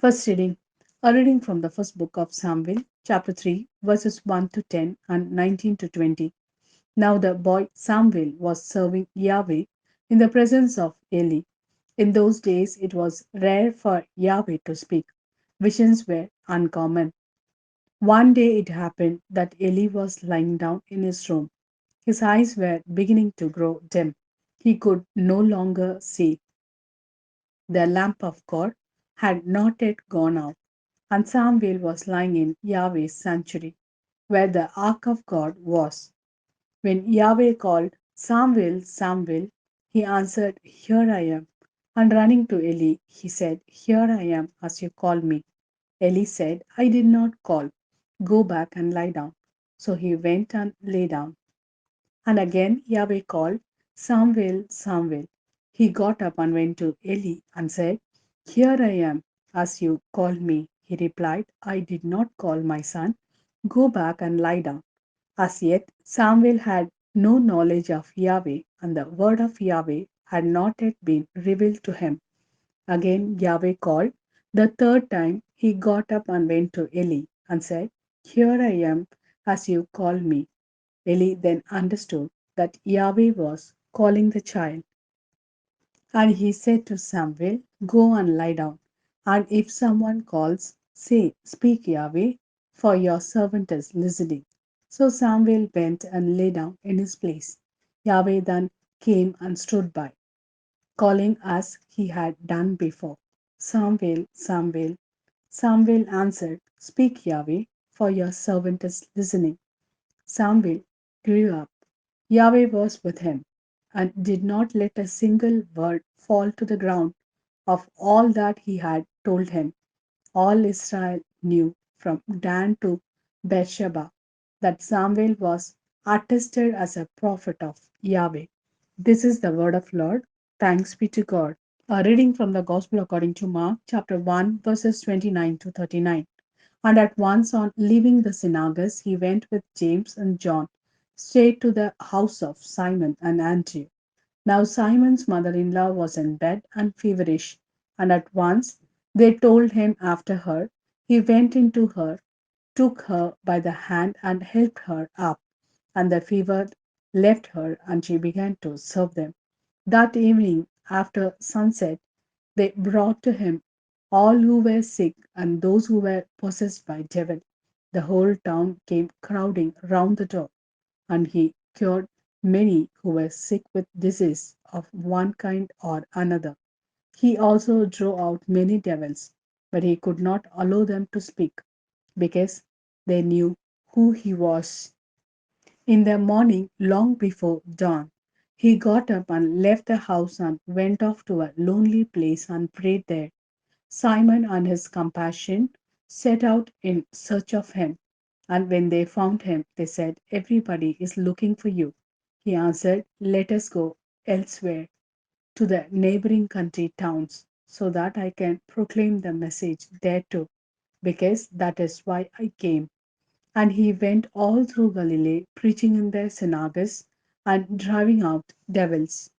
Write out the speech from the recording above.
First reading. A reading from the first book of Samuel, chapter 3, verses 1 to 10 and 19 to 20. Now the boy Samuel was serving Yahweh in the presence of Eli. In those days it was rare for Yahweh to speak. Visions were uncommon. One day it happened that Eli was lying down in his room. His eyes were beginning to grow dim. He could no longer see. The lamp of God had not yet gone out, and Samuel was lying in Yahweh's sanctuary, where the ark of God was. When Yahweh called, Samuel, Samuel, he answered, Here I am. And running to Eli, he said, Here I am, as you called me. Eli said, I did not call. Go back and lie down. So he went and lay down. And again Yahweh called, Samuel, Samuel. He got up and went to Eli and said, Here I am, as you called me. He replied, I did not call my son. Go back and lie down. As yet, Samuel had no knowledge of Yahweh, and the word of Yahweh had not yet been revealed to him. Again Yahweh called. The third time he got up and went to Eli and said, Here I am, as you called me. Eli then understood that Yahweh was calling the child, and he said to Samuel, Go and lie down, and if someone calls, say, Speak, Yahweh, for your servant is listening. So Samuel went and lay down in his place. Yahweh then came and stood by, calling as he had done before, Samuel, Samuel. Samuel answered, Speak, Yahweh, for your servant is listening. Samuel grew up. Yahweh was with him and did not let a single word fall to the ground of all that he had told him. All Israel knew from Dan to Beersheba that Samuel was attested as a prophet of Yahweh. This is the word of Lord. Thanks be to God. A reading from the Gospel according to Mark, chapter 1, verses 29 to 39. And at once, on leaving the synagogue, he went with James and John straight to the house of Simon and Andrew. Now Simon's mother in law was in bed and feverish, and at once they told him after her. He went into her, took her by the hand, and helped her up, and the fever left her, and she began to serve them. That evening, after sunset, they brought to him all who were sick and those who were possessed by devil. The whole town came crowding round the door, and he cured many who were sick with disease of one kind or another. He also drove out many devils, but he could not allow them to speak, because they knew who he was. In the morning, long before dawn, he got up and left the house and went off to a lonely place and prayed there. Simon and his companion set out in search of him, and when they found him, they said, Everybody is looking for you. He answered, Let us go elsewhere to the neighboring country towns, so that I can proclaim the message there too, because that is why I came. And he went all through Galilee, preaching in their synagogues and driving out devils.